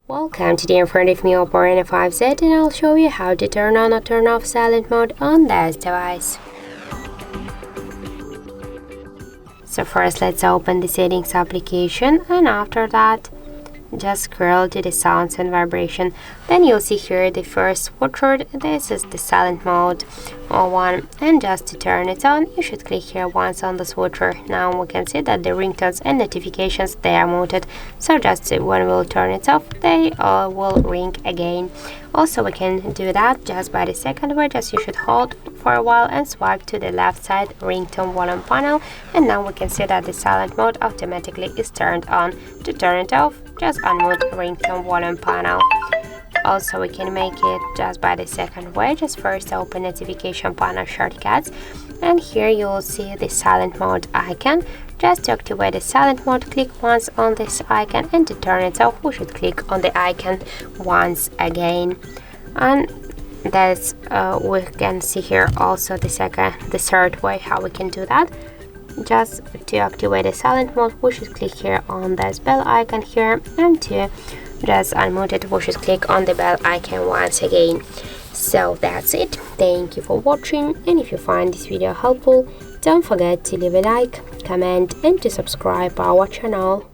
Welcome, today in front of me OPPO Reno 5Z, and I'll show you how to turn on or turn off silent mode on this device. So first let's open the settings application, and after that just scroll to the sounds and vibration. Then you'll see here the first switcher. This is the silent mode one, and just to turn it on you should click here once on the switcher. Now we can see that the ringtones and notifications, they are muted, so just when we'll turn it off they will ring again. Also we can do that just by the second way. Just you should hold for a while and swipe to the left side ringtone volume panel, and now we can see that the silent mode automatically is turned on. To turn it off, just unmute ringtone volume panel. Also we can make it just by the second way. Just first open notification panel shortcuts, and here you will see the silent mode icon. Just to activate the silent mode, click once on this icon, and to turn it off we should click on the icon once again. And that's we can see here also the third way how we can do that. Just to activate the silent mode we should click here on this bell icon here, and to just unmute it we should click on the bell icon once again. So that's it. Thank you for watching, and if you find this video helpful, don't forget to leave a like, comment and to subscribe our channel.